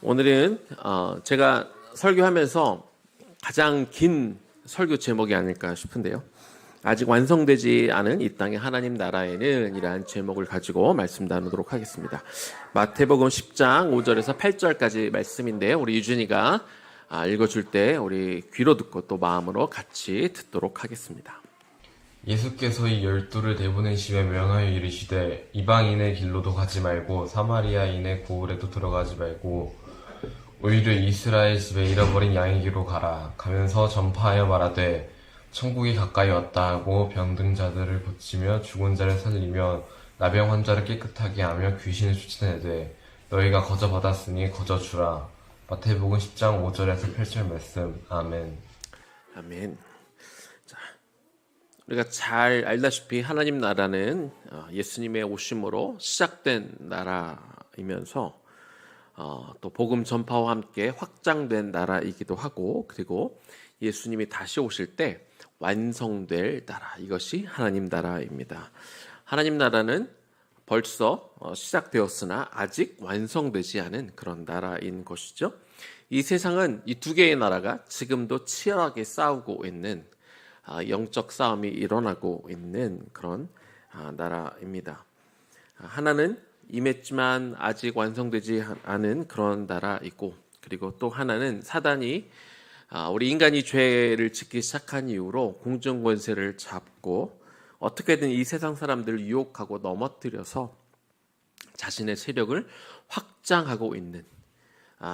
오늘은 제가 설교하면서 가장 긴 설교 제목이 아닐까 싶은데요. 아직 완성되지 않은 이 땅의 하나님 나라에는 이러한 제목을 가지고 말씀 나누도록 하겠습니다. 마태복음 10장 5절에서 8절까지 말씀인데요. 우리 유준이가 읽어줄 때 우리 귀로 듣고 또 마음으로 같이 듣도록 하겠습니다. 예수께서 이 12를 내보내시며 명하여 이르시되 이방인의 길로도 가지 말고 사마리아인의 고을에도 들어가지 말고 오히려 이스라엘 집에 잃어버린 양의 길로 가라. 가면서 전파하여 말하되 천국이 가까이 왔다 하고 병든 자들을 고치며 죽은 자를 살리며 나병 환자를 깨끗하게 하며 귀신을 쫓아내되 너희가 거저 받았으니 거저 주라. 마태복음 10장 5절에서 8절 말씀. 아멘. 아멘. 우리가 잘 알다시피 하나님 나라는 예수님의 오심으로 시작된 나라이면서 또 복음 전파와 함께 확장된 나라이기도 하고, 그리고 예수님이 다시 오실 때 완성될 나라, 이것이 하나님 나라입니다. 하나님 나라는 벌써 시작되었으나 아직 완성되지 않은 그런 나라인 것이죠. 이 세상은 이 두 개의 나라가 지금도 치열하게 싸우고 있는 영적 싸움이 일어나고 있는 그런 나라입니다. 하나는 임했지만 아직 완성되지 않은 그런 나라이고, 그리고 또 하나는 사단이 우리 인간이 죄를 짓기 시작한 이후로 공중 권세를 잡고 어떻게든 이 세상 사람들을 유혹하고 넘어뜨려서 자신의 세력을 확장하고 있는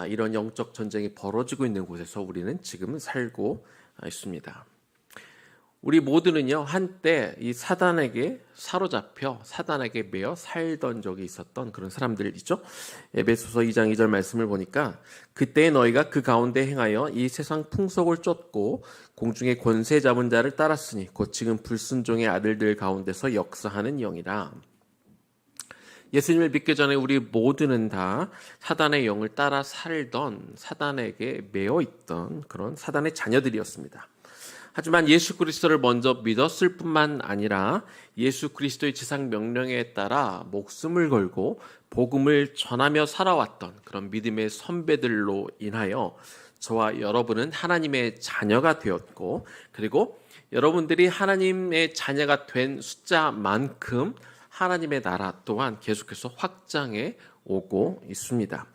이런 영적 전쟁이 벌어지고 있는 곳에서 우리는 지금 살고 있습니다. 우리 모두는요, 한때 이 사단에게 사로잡혀 사단에게 매여 살던 적이 있었던 그런 사람들이죠. 에베소서 2장 2절 말씀을 보니까 그때 너희가 그 가운데 행하여 이 세상 풍속을 쫓고 공중의 권세 잡은 자를 따랐으니 곧 지금 불순종의 아들들 가운데서 역사하는 영이라. 예수님을 믿기 전에 우리 모두는 다 사단의 영을 따라 살던, 사단에게 매여 있던 그런 사단의 자녀들이었습니다. 하지만 예수 그리스도를 먼저 믿었을 뿐만 아니라 예수 그리스도의 지상 명령에 따라 목숨을 걸고 복음을 전하며 살아왔던 그런 믿음의 선배들로 인하여 저와 여러분은 하나님의 자녀가 되었고, 그리고 여러분들이 하나님의 자녀가 된 숫자만큼 하나님의 나라 또한 계속해서 확장해 오고 있습니다.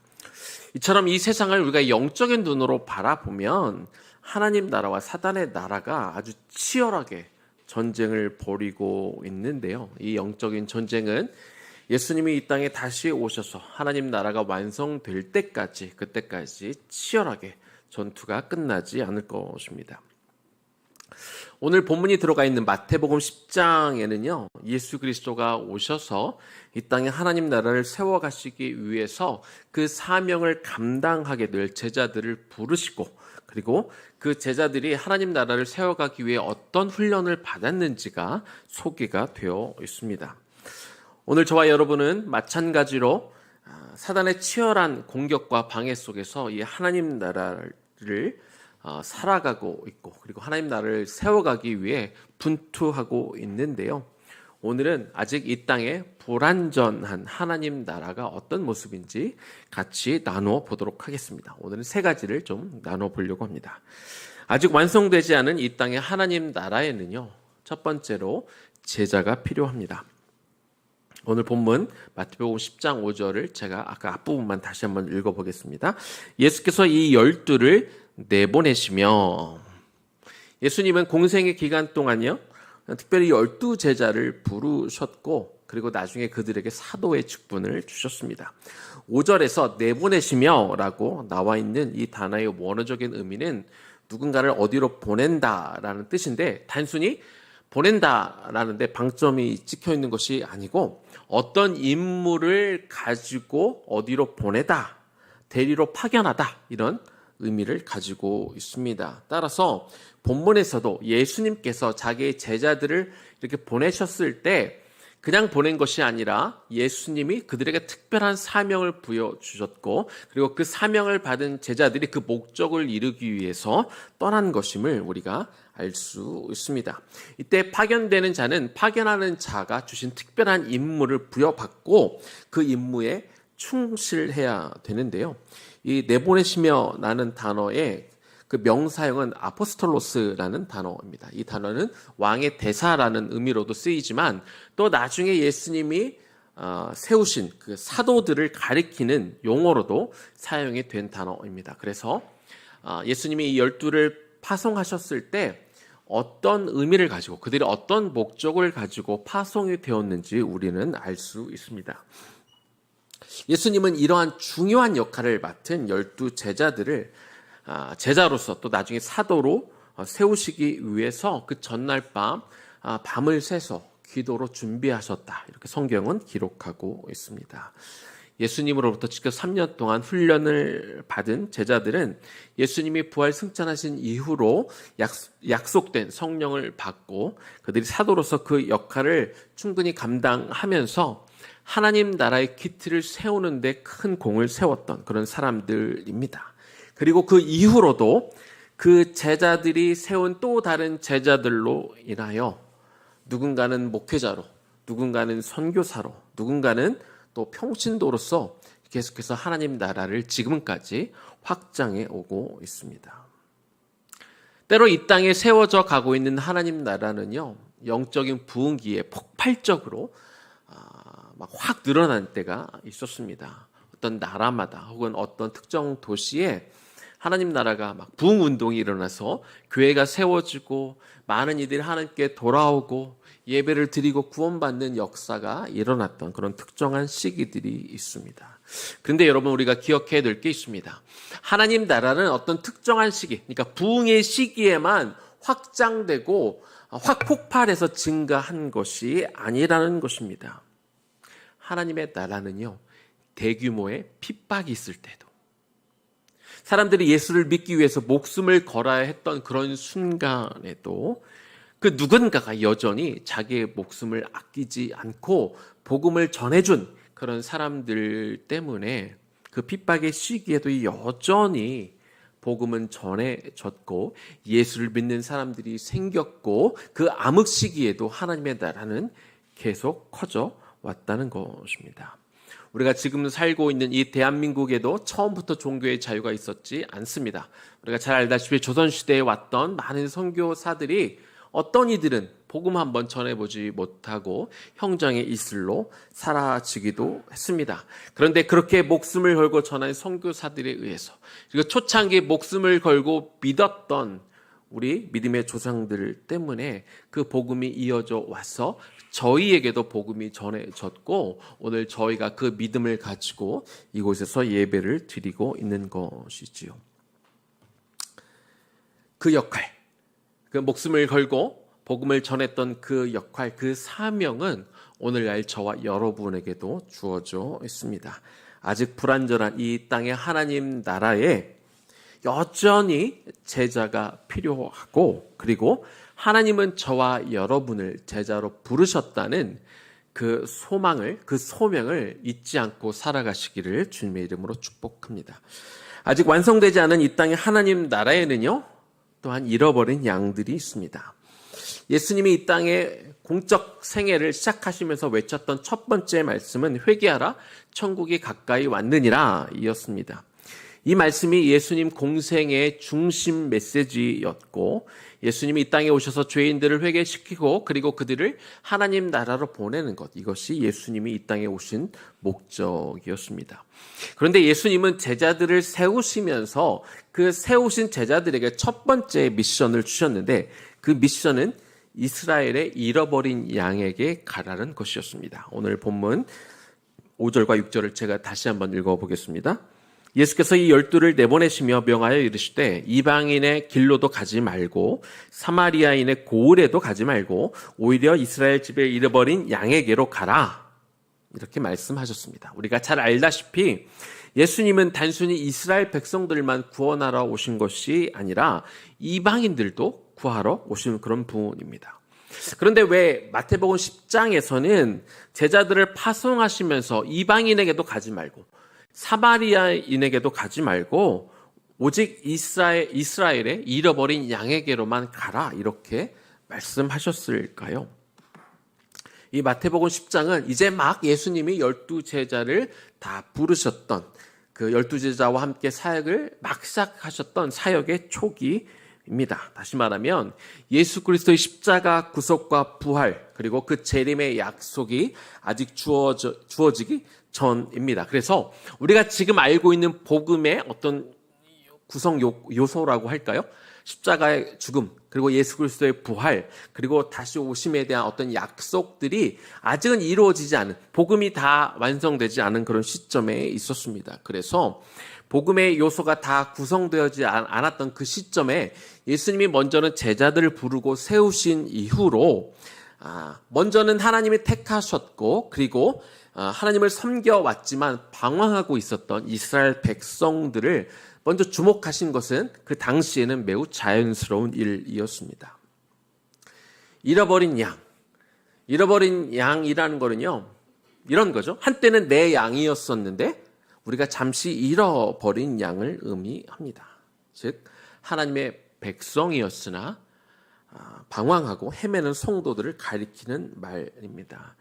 이처럼 이 세상을 우리가 영적인 눈으로 바라보면 하나님 나라와 사단의 나라가 아주 치열하게 전쟁을 벌이고 있는데요. 이 영적인 전쟁은 예수님이 이 땅에 다시 오셔서 하나님 나라가 완성될 때까지, 그때까지 치열하게 전투가 끝나지 않을 것입니다. 오늘 본문이 들어가 있는 마태복음 10장에는요, 예수 그리스도가 오셔서 이 땅에 하나님 나라를 세워가시기 위해서 그 사명을 감당하게 될 제자들을 부르시고, 그리고 그 제자들이 하나님 나라를 세워가기 위해 어떤 훈련을 받았는지가 소개가 되어 있습니다. 오늘 저와 여러분은 마찬가지로 사단의 치열한 공격과 방해 속에서 이 하나님 나라를 살아가고 있고, 그리고 하나님 나라를 세워가기 위해 분투하고 있는데요. 오늘은 아직 이 땅에 불완전한 하나님 나라가 어떤 모습인지 같이 나누어 보도록 하겠습니다. 오늘은 세 가지를 좀 나누어 보려고 합니다. 아직 완성되지 않은 이 땅의 하나님 나라에는요, 첫 번째로 제자가 필요합니다. 오늘 본문 마태복음 10장 5절을 제가 아까 앞부분만 다시 한번 읽어보겠습니다. 예수께서 이 12를 내보내시며, 예수님은 공생의 기간 동안요, 특별히 12제자를 부르셨고, 그리고 나중에 그들에게 사도의 직분을 주셨습니다. 5절에서 내보내시며 라고 나와 있는 이 단어의 원어적인 의미는 누군가를 어디로 보낸다라는 뜻인데, 단순히 보낸다라는 데 방점이 찍혀 있는 것이 아니고 어떤 임무를 가지고 어디로 보내다, 대리로 파견하다, 이런 의미를 가지고 있습니다. 따라서 본문에서도 예수님께서 자기의 제자들을 이렇게 보내셨을 때 그냥 보낸 것이 아니라 예수님이 그들에게 특별한 사명을 부여주셨고, 그리고 그 사명을 받은 제자들이 그 목적을 이루기 위해서 떠난 것임을 우리가 알 수 있습니다. 이때 파견되는 자는 파견하는 자가 주신 특별한 임무를 부여받고 그 임무에 충실해야 되는데요. 이 내보내시며라는 단어의 그 명사형은 아포스톨로스라는 단어입니다. 이 단어는 왕의 대사라는 의미로도 쓰이지만 또 나중에 예수님이 세우신 그 사도들을 가리키는 용어로도 사용이 된 단어입니다. 그래서 예수님이 이 12를 파송하셨을 때 어떤 의미를 가지고 그들이 어떤 목적을 가지고 파송이 되었는지 우리는 알 수 있습니다. 예수님은 이러한 중요한 역할을 맡은 12 제자들을 제자로서 또 나중에 사도로 세우시기 위해서 그 전날 밤을 새서 기도로 준비하셨다. 이렇게 성경은 기록하고 있습니다. 예수님으로부터 직접 3년 동안 훈련을 받은 제자들은 예수님이 부활 승천하신 이후로 약속된 성령을 받고 그들이 사도로서 그 역할을 충분히 감당하면서 하나님 나라의 기틀을 세우는 데 큰 공을 세웠던 그런 사람들입니다. 그리고 그 이후로도 그 제자들이 세운 또 다른 제자들로 인하여 누군가는 목회자로, 누군가는 선교사로, 누군가는 또 평신도로서 계속해서 하나님 나라를 지금까지 확장해 오고 있습니다. 때로 이 땅에 세워져 가고 있는 하나님 나라는요, 영적인 부흥기에 폭발적으로 막 확 늘어난 때가 있었습니다. 어떤 나라마다 혹은 어떤 특정 도시에 하나님 나라가 막 부흥 운동이 일어나서 교회가 세워지고 많은 이들이 하나님께 돌아오고 예배를 드리고 구원받는 역사가 일어났던 그런 특정한 시기들이 있습니다. 그런데 여러분, 우리가 기억해야 될 게 있습니다. 하나님 나라는 어떤 특정한 시기, 그러니까 부흥의 시기에만 확장되고 확 폭발해서 증가한 것이 아니라는 것입니다. 하나님의 나라는요, 대규모의 핍박이 있을 때도, 사람들이 예수를 믿기 위해서 목숨을 걸어야 했던 그런 순간에도 그 누군가가 여전히 자기의 목숨을 아끼지 않고 복음을 전해준 그런 사람들 때문에 그 핍박의 시기에도 여전히 복음은 전해졌고 예수를 믿는 사람들이 생겼고 그 암흑 시기에도 하나님의 나라는 계속 커져 왔다는 것입니다. 우리가 지금 살고 있는 이 대한민국에도 처음부터 종교의 자유가 있었지 않습니다. 우리가 잘 알다시피 조선시대에 왔던 많은 선교사들이 어떤 이들은 복음 한번 전해보지 못하고 형장의 이슬로 사라지기도 했습니다. 그런데 그렇게 목숨을 걸고 전한 선교사들에 의해서, 그리고 초창기 목숨을 걸고 믿었던 우리 믿음의 조상들 때문에 그 복음이 이어져 와서 저희에게도 복음이 전해졌고 오늘 저희가 그 믿음을 가지고 이곳에서 예배를 드리고 있는 것이지요. 그 역할, 그 목숨을 걸고 복음을 전했던 그 역할, 그 사명은 오늘날 저와 여러분에게도 주어져 있습니다. 아직 불완전한 이 땅의 하나님 나라에 여전히 제자가 필요하고, 그리고 하나님은 저와 여러분을 제자로 부르셨다는 그 소망을, 그 소명을 잊지 않고 살아가시기를 주님의 이름으로 축복합니다. 아직 완성되지 않은 이 땅의 하나님 나라에는요, 또한 잃어버린 양들이 있습니다. 예수님이 이 땅의 공적 생애를 시작하시면서 외쳤던 첫 번째 말씀은 회개하라, 천국이 가까이 왔느니라 이었습니다. 이 말씀이 예수님 공생의 중심 메시지였고, 예수님이 이 땅에 오셔서 죄인들을 회개시키고 그리고 그들을 하나님 나라로 보내는 것, 이것이 예수님이 이 땅에 오신 목적이었습니다. 그런데 예수님은 제자들을 세우시면서 그 세우신 제자들에게 첫 번째 미션을 주셨는데, 그 미션은 이스라엘의 잃어버린 양에게 가라는 것이었습니다. 오늘 본문 5절과 6절을 제가 다시 한번 읽어보겠습니다. 예수께서 이 12를 내보내시며 명하여 이르시되 이방인의 길로도 가지 말고 사마리아인의 고을에도 가지 말고 오히려 이스라엘 집에 잃어버린 양에게로 가라, 이렇게 말씀하셨습니다. 우리가 잘 알다시피 예수님은 단순히 이스라엘 백성들만 구원하러 오신 것이 아니라 이방인들도 구하러 오신 그런 분입니다. 그런데 왜 마태복음 10장에서는 제자들을 파송하시면서 이방인에게도 가지 말고 사마리아인에게도 가지 말고 오직 이스라엘의 잃어버린 양에게로만 가라, 이렇게 말씀하셨을까요? 이 마태복음 10장은 이제 막 예수님이 12제자를 다 부르셨던 그 12제자와 함께 사역을 막 시작하셨던 사역의 초기입니다. 다시 말하면 예수 그리스도의 십자가 구속과 부활 그리고 그 재림의 약속이 아직 주어지기 전입니다. 그래서 우리가 지금 알고 있는 복음의 어떤 구성 요소라고 할까요? 십자가의 죽음, 그리고 예수 그리스도의 부활, 그리고 다시 오심에 대한 어떤 약속들이 아직은 이루어지지 않은, 복음이 다 완성되지 않은 그런 시점에 있었습니다. 그래서 복음의 요소가 다 구성되어지지 않았던 그 시점에 예수님이 먼저는 제자들을 부르고 세우신 이후로 먼저는 하나님이 택하셨고 그리고 하나님을 섬겨왔지만 방황하고 있었던 이스라엘 백성들을 먼저 주목하신 것은 그 당시에는 매우 자연스러운 일이었습니다. 잃어버린 양이라는 거는요, 이런 거죠. 한때는 내 양이었었는데 우리가 잠시 잃어버린 양을 의미합니다. 즉 하나님의 백성이었으나 방황하고 헤매는 성도들을 가리키는 말입니다.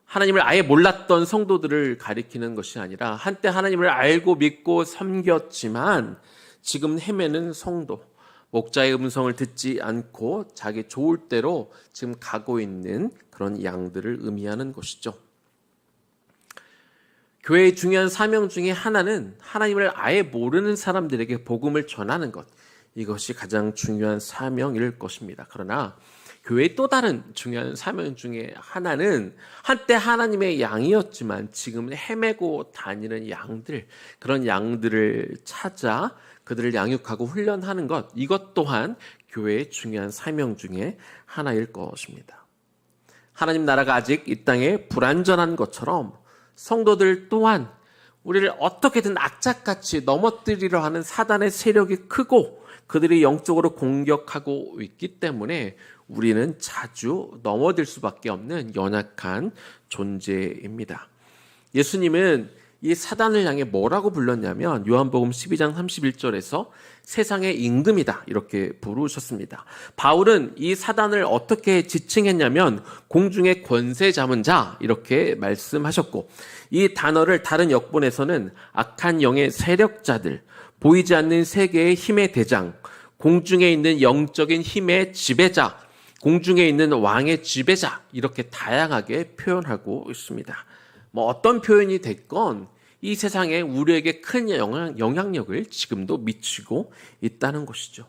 하나님을 아예 몰랐던 성도들을 가리키는 것이 아니라 한때 하나님을 알고 믿고 섬겼지만 지금 헤매는 성도, 목자의 음성을 듣지 않고 자기 좋을 대로 지금 가고 있는 그런 양들을 의미하는 것이죠. 교회의 중요한 사명 중에 하나는 하나님을 아예 모르는 사람들에게 복음을 전하는 것, 이것이 가장 중요한 사명일 것입니다. 그러나 교회의 또 다른 중요한 사명 중에 하나는 한때 하나님의 양이었지만 지금 헤매고 다니는 양들, 그런 양들을 찾아 그들을 양육하고 훈련하는 것, 이것 또한 교회의 중요한 사명 중에 하나일 것입니다. 하나님 나라가 아직 이 땅에 불완전한 것처럼 성도들 또한 우리를 어떻게든 악착같이 넘어뜨리려 하는 사단의 세력이 크고 그들이 영적으로 공격하고 있기 때문에 우리는 자주 넘어질 수밖에 없는 연약한 존재입니다. 예수님은 이 사단을 향해 뭐라고 불렀냐면 요한복음 12장 31절에서 세상의 임금이다 이렇게 부르셨습니다. 바울은 이 사단을 어떻게 지칭했냐면 공중의 권세 잡은 자 이렇게 말씀하셨고, 이 단어를 다른 역본에서는 악한 영의 세력자들, 보이지 않는 세계의 힘의 대장, 공중에 있는 영적인 힘의 지배자, 공중에 있는 왕의 지배자, 이렇게 다양하게 표현하고 있습니다. 어떤 표현이 됐건 이 세상에 우리에게 큰 영향력을 지금도 미치고 있다는 것이죠.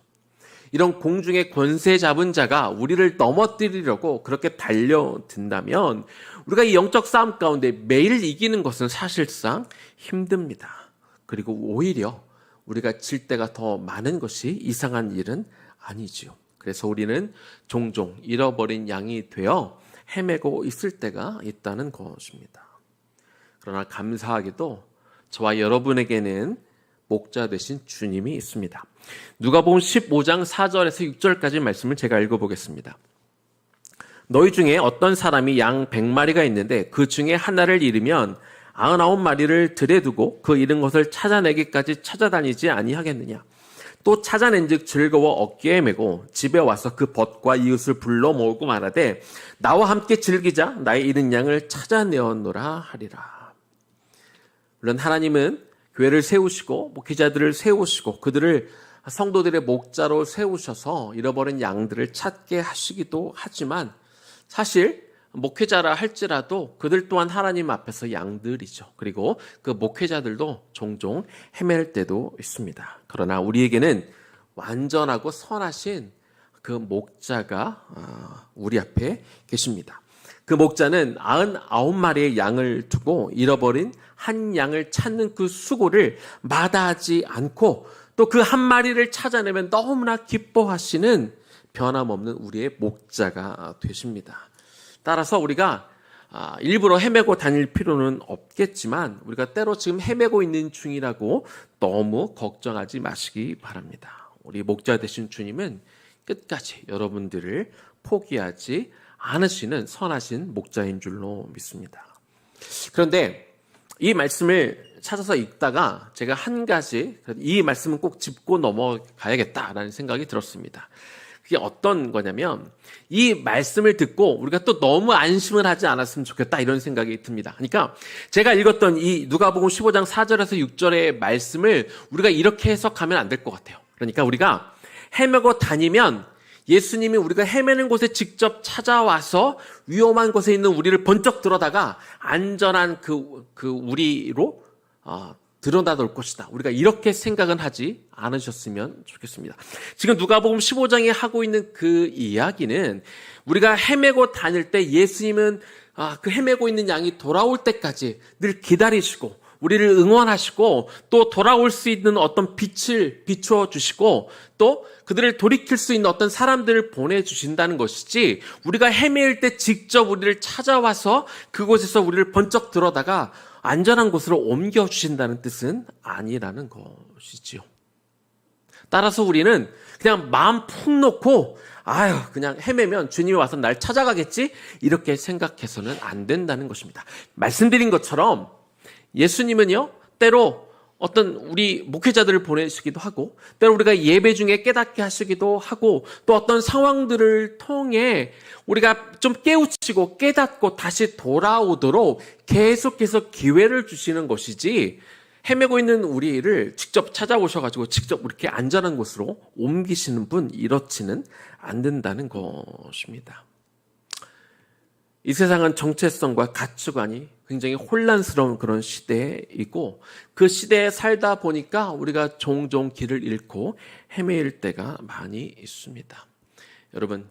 이런 공중의 권세 잡은 자가 우리를 넘어뜨리려고 그렇게 달려든다면 우리가 이 영적 싸움 가운데 매일 이기는 것은 사실상 힘듭니다. 그리고 오히려 우리가 질 때가 더 많은 것이 이상한 일은 아니지요. 그래서 우리는 종종 잃어버린 양이 되어 헤매고 있을 때가 있다는 것입니다. 그러나 감사하게도 저와 여러분에게는 목자 되신 주님이 있습니다. 누가복음 15장 4절에서 6절까지 말씀을 제가 읽어보겠습니다. 너희 중에 어떤 사람이 양 100마리가 있는데 그 중에 하나를 잃으면 99마리를 들에 두고 그 잃은 것을 찾아내기까지 찾아다니지 아니하겠느냐. 또 찾아낸즉 즐거워 어깨에 메고 집에 와서 그 벗과 이웃을 불러 모으고 말하되 나와 함께 즐기자 나의 잃은 양을 찾아내었노라 하리라. 물론 하나님은 교회를 세우시고 목회자들을 세우시고 그들을 성도들의 목자로 세우셔서 잃어버린 양들을 찾게 하시기도 하지만 사실 목회자라 할지라도 그들 또한 하나님 앞에서 양들이죠. 그리고 그 목회자들도 종종 헤맬 때도 있습니다. 그러나 우리에게는 완전하고 선하신 그 목자가 우리 앞에 계십니다. 그 목자는 99마리의 양을 두고 잃어버린 한 양을 찾는 그 수고를 마다하지 않고 또 그 한 마리를 찾아내면 너무나 기뻐하시는 변함없는 우리의 목자가 되십니다. 따라서 우리가 일부러 헤매고 다닐 필요는 없겠지만 우리가 때로 지금 헤매고 있는 중이라고 너무 걱정하지 마시기 바랍니다. 우리 목자 되신 주님은 끝까지 여러분들을 포기하지 않으시는 선하신 목자인 줄로 믿습니다. 그런데 이 말씀을 찾아서 읽다가 제가 한 가지 이 말씀은 꼭 짚고 넘어가야겠다라는 생각이 들었습니다. 그게 어떤 거냐면 이 말씀을 듣고 우리가 또 너무 안심을 하지 않았으면 좋겠다 이런 생각이 듭니다. 그러니까 제가 읽었던 이 누가복음 15장 4절에서 6절의 말씀을 우리가 이렇게 해석하면 안 될 것 같아요. 그러니까 우리가 헤매고 다니면 예수님이 우리가 헤매는 곳에 직접 찾아와서 위험한 곳에 있는 우리를 번쩍 들어다가 안전한 그 우리로 드러나올 것이다. 우리가 이렇게 생각은 하지 않으셨으면 좋겠습니다. 지금 누가복음 15장에 하고 있는 그 이야기는 우리가 헤매고 다닐 때 예수님은 그 헤매고 있는 양이 돌아올 때까지 늘 기다리시고 우리를 응원하시고 또 돌아올 수 있는 어떤 빛을 비추어 주시고 또 그들을 돌이킬 수 있는 어떤 사람들을 보내주신다는 것이지 우리가 헤매일 때 직접 우리를 찾아와서 그곳에서 우리를 번쩍 들어다가 안전한 곳으로 옮겨주신다는 뜻은 아니라는 것이지요. 따라서 우리는 그냥 마음 푹 놓고 그냥 헤매면 주님이 와서 날 찾아가겠지 이렇게 생각해서는 안 된다는 것입니다. 말씀드린 것처럼 예수님은요, 때로 어떤 우리 목회자들을 보내시기도 하고, 때로 우리가 예배 중에 깨닫게 하시기도 하고, 또 어떤 상황들을 통해 우리가 좀 깨우치고 깨닫고 다시 돌아오도록 계속해서 기회를 주시는 것이지, 헤매고 있는 우리를 직접 찾아오셔가지고 직접 이렇게 안전한 곳으로 옮기시는 분, 이렇지는 안 된다는 것입니다. 이 세상은 정체성과 가치관이 굉장히 혼란스러운 그런 시대에 있고 그 시대에 살다 보니까 우리가 종종 길을 잃고 헤매일 때가 많이 있습니다. 여러분,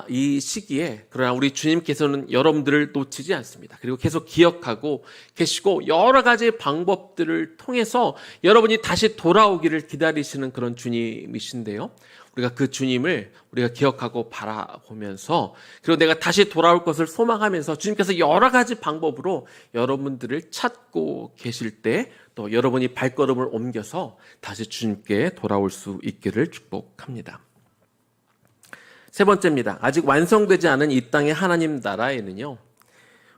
이 시기에 그러나 우리 주님께서는 여러분들을 놓치지 않습니다. 그리고 계속 기억하고 계시고 여러 가지 방법들을 통해서 여러분이 다시 돌아오기를 기다리시는 그런 주님이신데요. 우리가 그 주님을 우리가 기억하고 바라보면서 그리고 내가 다시 돌아올 것을 소망하면서 주님께서 여러 가지 방법으로 여러분들을 찾고 계실 때 또 여러분이 발걸음을 옮겨서 다시 주님께 돌아올 수 있기를 축복합니다. 세 번째입니다. 아직 완성되지 않은 이 땅의 하나님 나라에는요,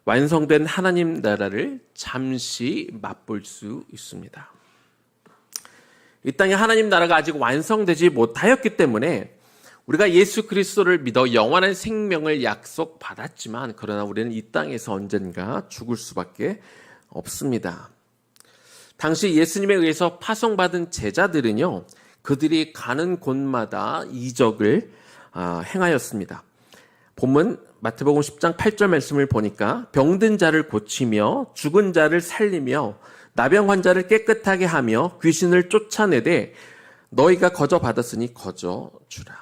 완성된 하나님 나라를 잠시 맛볼 수 있습니다. 이 땅의 하나님 나라가 아직 완성되지 못하였기 때문에 우리가 예수 그리스도를 믿어 영원한 생명을 약속받았지만 그러나 우리는 이 땅에서 언젠가 죽을 수밖에 없습니다. 당시 예수님에 의해서 파송받은 제자들은요, 그들이 가는 곳마다 이적을 행하였습니다. 본문 마태복음 10장 8절 말씀을 보니까 병든 자를 고치며 죽은 자를 살리며 나병 환자를 깨끗하게 하며 귀신을 쫓아내되 너희가 거저 받았으니 거저 주라.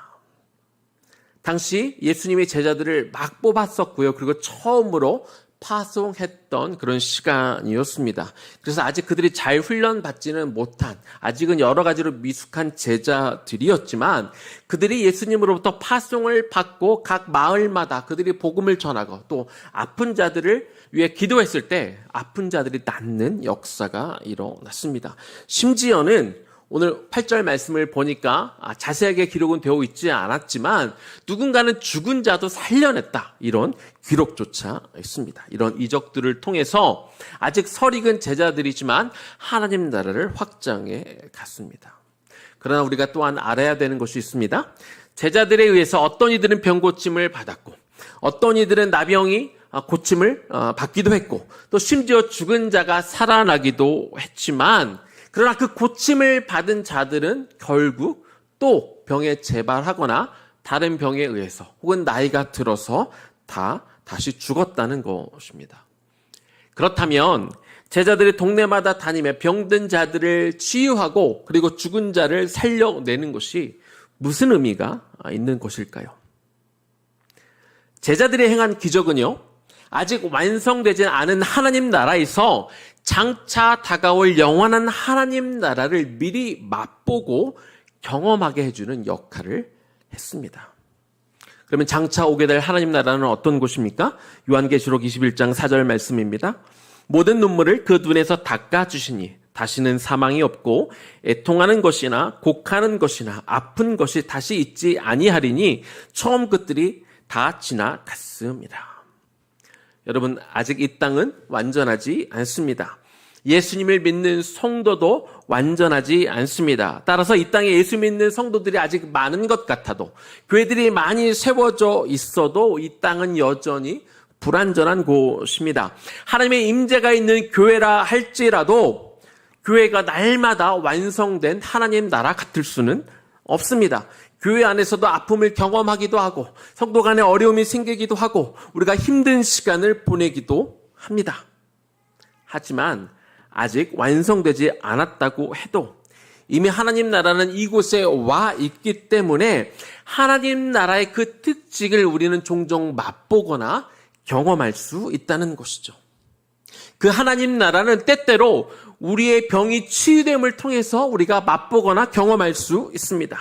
당시 예수님이 제자들을 막 뽑았었고요. 그리고 처음으로 파송했던 그런 시간이었습니다. 그래서 아직 그들이 잘 훈련받지는 못한, 아직은 여러 가지로 미숙한 제자들이었지만 그들이 예수님으로부터 파송을 받고 각 마을마다 그들이 복음을 전하고 또 아픈 자들을 위해 기도했을 때 아픈 자들이 낫는 역사가 일어났습니다. 심지어는 오늘 8절 말씀을 보니까 자세하게 기록은 되어 있지 않았지만 누군가는 죽은 자도 살려냈다. 이런 기록조차 있습니다. 이런 이적들을 통해서 아직 설익은 제자들이지만 하나님 나라를 확장해 갔습니다. 그러나 우리가 또한 알아야 되는 것이 있습니다. 제자들에 의해서 어떤 이들은 병고침을 받았고 어떤 이들은 나병이 고침을 받기도 했고 또 심지어 죽은 자가 살아나기도 했지만 그러나 그 고침을 받은 자들은 결국 또 병에 재발하거나 다른 병에 의해서 혹은 나이가 들어서 다시 죽었다는 것입니다. 그렇다면 제자들이 동네마다 다니며 병든 자들을 치유하고 그리고 죽은 자를 살려내는 것이 무슨 의미가 있는 것일까요? 제자들이 행한 기적은요, 아직 완성되지 않은 하나님 나라에서 장차 다가올 영원한 하나님 나라를 미리 맛보고 경험하게 해주는 역할을 했습니다. 그러면 장차 오게 될 하나님 나라는 어떤 곳입니까? 요한계시록 21장 4절 말씀입니다. 모든 눈물을 그 눈에서 닦아주시니 다시는 사망이 없고 애통하는 것이나 곡하는 것이나 아픈 것이 다시 있지 아니하리니 처음 것들이 다 지나갔습니다. 여러분, 아직 이 땅은 완전하지 않습니다. 예수님을 믿는 성도도 완전하지 않습니다. 따라서 이 땅에 예수 믿는 성도들이 아직 많은 것 같아도, 교회들이 많이 세워져 있어도 이 땅은 여전히 불완전한 곳입니다. 하나님의 임재가 있는 교회라 할지라도 교회가 날마다 완성된 하나님 나라 같을 수는 없습니다. 교회 안에서도 아픔을 경험하기도 하고 성도 간에 어려움이 생기기도 하고 우리가 힘든 시간을 보내기도 합니다. 하지만 아직 완성되지 않았다고 해도 이미 하나님 나라는 이곳에 와 있기 때문에 하나님 나라의 그 특징을 우리는 종종 맛보거나 경험할 수 있다는 것이죠. 그 하나님 나라는 때때로 우리의 병이 치유됨을 통해서 우리가 맛보거나 경험할 수 있습니다.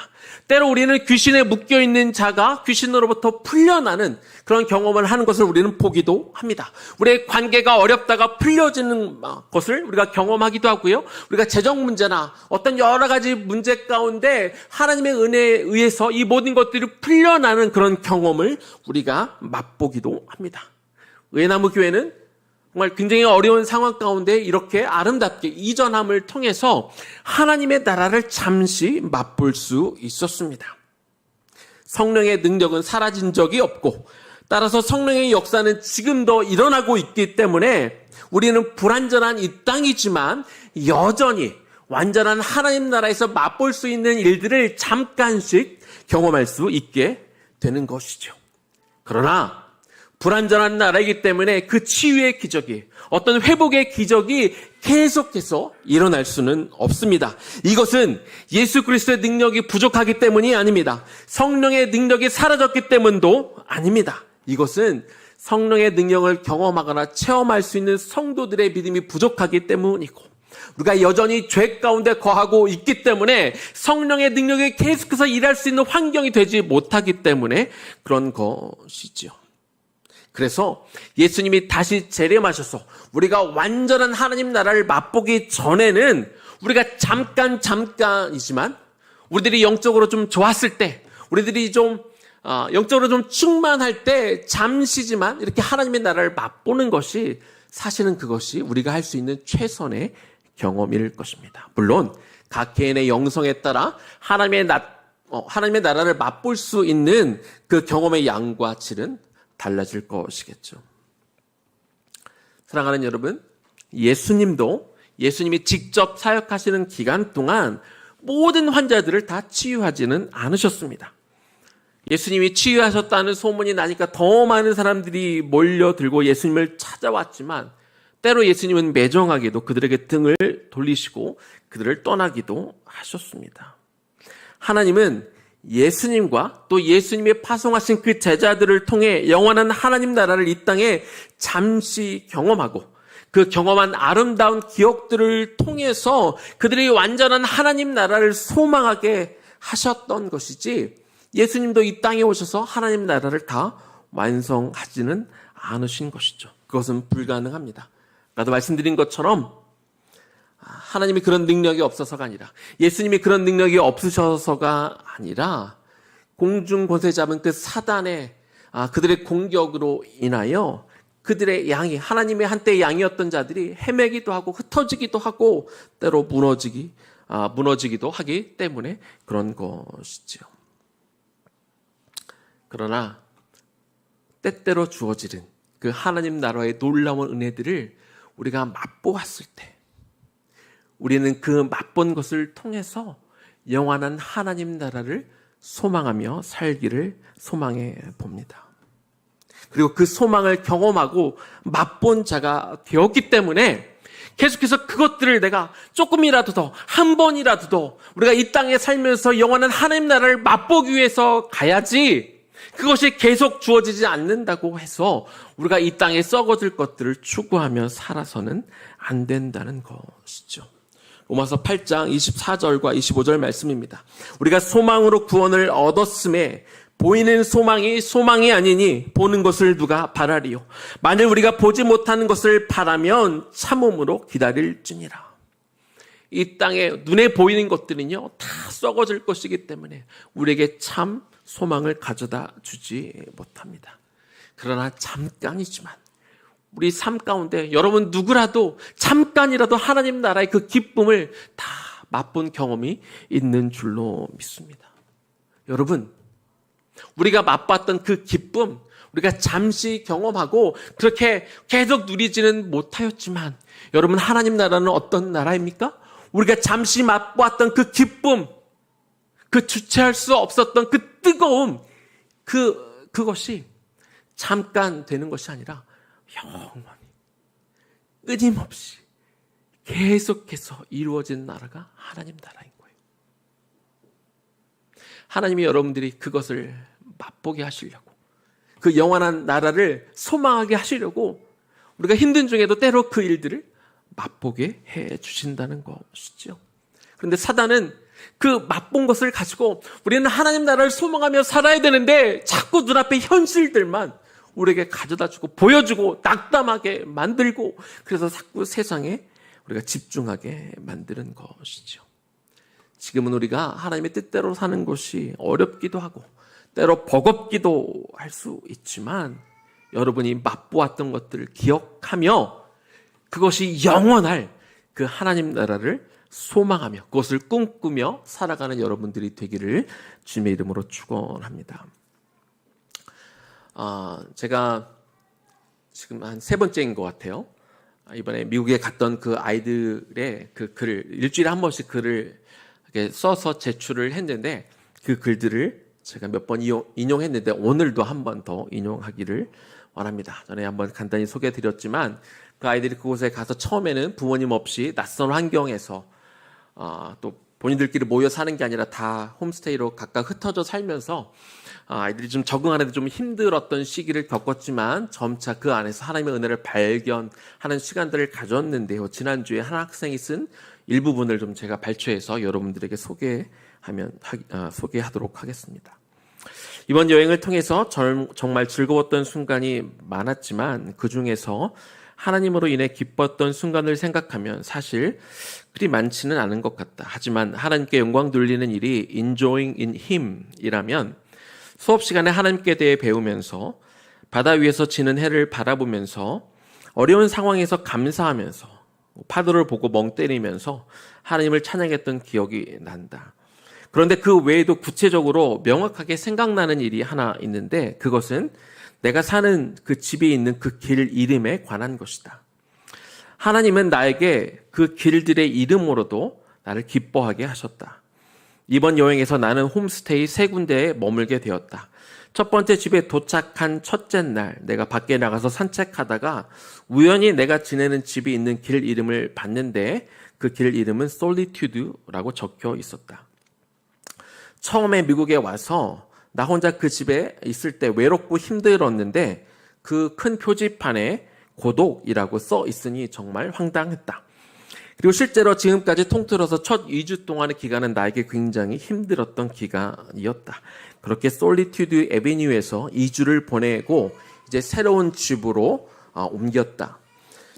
때로 우리는 귀신에 묶여있는 자가 귀신으로부터 풀려나는 그런 경험을 하는 것을 우리는 보기도 합니다. 우리의 관계가 어렵다가 풀려지는 것을 우리가 경험하기도 하고요. 우리가 재정 문제나 어떤 여러 가지 문제 가운데 하나님의 은혜에 의해서 이 모든 것들이 풀려나는 그런 경험을 우리가 맛보기도 합니다. 의나무 교회는 정말 굉장히 어려운 상황 가운데 이렇게 아름답게 이전함을 통해서 하나님의 나라를 잠시 맛볼 수 있었습니다. 성령의 능력은 사라진 적이 없고 따라서 성령의 역사는 지금도 일어나고 있기 때문에 우리는 불완전한 이 땅이지만 여전히 완전한 하나님 나라에서 맛볼 수 있는 일들을 잠깐씩 경험할 수 있게 되는 것이죠. 그러나 불완전한 나라이기 때문에 그 치유의 기적이, 어떤 회복의 기적이 계속해서 일어날 수는 없습니다. 이것은 예수 그리스도의 능력이 부족하기 때문이 아닙니다. 성령의 능력이 사라졌기 때문도 아닙니다. 이것은 성령의 능력을 경험하거나 체험할 수 있는 성도들의 믿음이 부족하기 때문이고 우리가 여전히 죄 가운데 거하고 있기 때문에 성령의 능력이 계속해서 일할 수 있는 환경이 되지 못하기 때문에 그런 것이지요. 그래서 예수님이 다시 재림하셔서 우리가 완전한 하나님 나라를 맛보기 전에는 우리가 잠깐이지만 우리들이 영적으로 좀 좋았을 때, 우리들이 좀 영적으로 좀 충만할 때 잠시지만 이렇게 하나님의 나라를 맛보는 것이 사실은 그것이 우리가 할 수 있는 최선의 경험일 것입니다. 물론 각 개인의 영성에 따라 하나님의 나라를 맛볼 수 있는 그 경험의 양과 질은 달라질 것이겠죠. 사랑하는 여러분, 예수님이 직접 사역하시는 기간 동안 모든 환자들을 다 치유하지는 않으셨습니다. 예수님이 치유하셨다는 소문이 나니까 더 많은 사람들이 몰려들고 예수님을 찾아왔지만 때로 예수님은 매정하게도 그들에게 등을 돌리시고 그들을 떠나기도 하셨습니다. 하나님은 예수님과 또 예수님이 파송하신 그 제자들을 통해 영원한 하나님 나라를 이 땅에 잠시 경험하고 그 경험한 아름다운 기억들을 통해서 그들이 완전한 하나님 나라를 소망하게 하셨던 것이지 예수님도 이 땅에 오셔서 하나님 나라를 다 완성하지는 않으신 것이죠. 그것은 불가능합니다. 아까도 말씀드린 것처럼 하나님이 그런 능력이 없어서가 아니라 예수님이 그런 능력이 없으셔서가 아니라 공중권세 잡은 그 사단의 그들의 공격으로 인하여 그들의 양이 하나님의 한때 양이었던 자들이 헤매기도 하고 흩어지기도 하고 때로 무너지기도 하기 때문에 그런 것이지요. 그러나 때때로 주어지는 그 하나님 나라의 놀라운 은혜들을 우리가 맛보았을 때 우리는 그 맛본 것을 통해서 영원한 하나님 나라를 소망하며 살기를 소망해 봅니다. 그리고 그 소망을 경험하고 맛본 자가 되었기 때문에 계속해서 그것들을 내가 조금이라도 더, 한 번이라도 더 우리가 이 땅에 살면서 영원한 하나님 나라를 맛보기 위해서 가야지 그것이 계속 주어지지 않는다고 해서 우리가 이 땅에 썩어질 것들을 추구하며 살아서는 안 된다는 것이죠. 로마서 8장 24절과 25절 말씀입니다. 우리가 소망으로 구원을 얻었음에 보이는 소망이 아니니 보는 것을 누가 바라리요. 만일 우리가 보지 못하는 것을 바라면 참음으로 기다릴지니라. 이 땅에 눈에 보이는 것들은요 다 썩어질 것이기 때문에 우리에게 참 소망을 가져다 주지 못합니다. 그러나 잠깐이지만 우리 삶 가운데 여러분 누구라도 잠깐이라도 하나님 나라의 그 기쁨을 다 맛본 경험이 있는 줄로 믿습니다. 여러분, 우리가 맛봤던 그 기쁨, 우리가 잠시 경험하고 그렇게 계속 누리지는 못하였지만 여러분, 하나님 나라는 어떤 나라입니까? 우리가 잠시 맛보았던 그 기쁨, 그 주체할 수 없었던 그 뜨거움, 그것이 잠깐 되는 것이 아니라 영원히 끊임없이 계속해서 이루어진 나라가 하나님 나라인 거예요. 하나님이 여러분들이 그것을 맛보게 하시려고, 그 영원한 나라를 소망하게 하시려고 우리가 힘든 중에도 때로 그 일들을 맛보게 해 주신다는 것이죠. 그런데 사단은 그 맛본 것을 가지고 우리는 하나님 나라를 소망하며 살아야 되는데 자꾸 눈앞에 현실들만 우리에게 가져다주고 보여주고 낙담하게 만들고, 그래서 자꾸 세상에 우리가 집중하게 만드는 것이죠. 지금은 우리가 하나님의 뜻대로 사는 것이 어렵기도 하고 때로 버겁기도 할 수 있지만 여러분이 맛보았던 것들을 기억하며 그것이 영원할 그 하나님 나라를 소망하며 그것을 꿈꾸며 살아가는 여러분들이 되기를 주님의 이름으로 축원합니다. 제가 지금 한 3번째인 것 같아요. 이번에 미국에 갔던 그 아이들의 그 글을 일주일에 한 번씩 글을 이렇게 써서 제출을 했는데 그 글들을 제가 몇 번 인용했는데 오늘도 한 번 더 인용하기를 원합니다. 전에 한번 간단히 소개해드렸지만 그 아이들이 그곳에 가서 처음에는 부모님 없이 낯선 환경에서 또 본인들끼리 모여 사는 게 아니라 다 홈스테이로 각각 흩어져 살면서 아이들이 좀 적응하는 데 좀 힘들었던 시기를 겪었지만 점차 그 안에서 하나님의 은혜를 발견하는 시간들을 가졌는데요. 지난주에 한 학생이 쓴 일부분을 좀 제가 발췌해서 여러분들에게 소개하도록 하겠습니다. 이번 여행을 통해서 정말 즐거웠던 순간이 많았지만 그 중에서 하나님으로 인해 기뻤던 순간을 생각하면 사실 그리 많지는 않은 것 같다. 하지만 하나님께 영광 돌리는 일이 enjoying in him 이라면 수업 시간에 하나님께 대해 배우면서 바다 위에서 지는 해를 바라보면서 어려운 상황에서 감사하면서 파도를 보고 멍 때리면서 하나님을 찬양했던 기억이 난다. 그런데 그 외에도 구체적으로 명확하게 생각나는 일이 하나 있는데 그것은 내가 사는 그 집에 있는 그 길 이름에 관한 것이다. 하나님은 나에게 그 길들의 이름으로도 나를 기뻐하게 하셨다. 이번 여행에서 나는 홈스테이 3군데에 머물게 되었다. 첫 번째 집에 도착한 첫째 날 내가 밖에 나가서 산책하다가 우연히 내가 지내는 집이 있는 길 이름을 봤는데 그 길 이름은 솔리튜드라고 적혀 있었다. 처음에 미국에 와서 나 혼자 그 집에 있을 때 외롭고 힘들었는데 그 큰 표지판에 고독이라고 써 있으니 정말 황당했다. 그리고 실제로 지금까지 통틀어서 첫 2주 동안의 기간은 나에게 굉장히 힘들었던 기간이었다. 그렇게 솔리튜드 애비뉴에서 2주를 보내고 이제 새로운 집으로 옮겼다.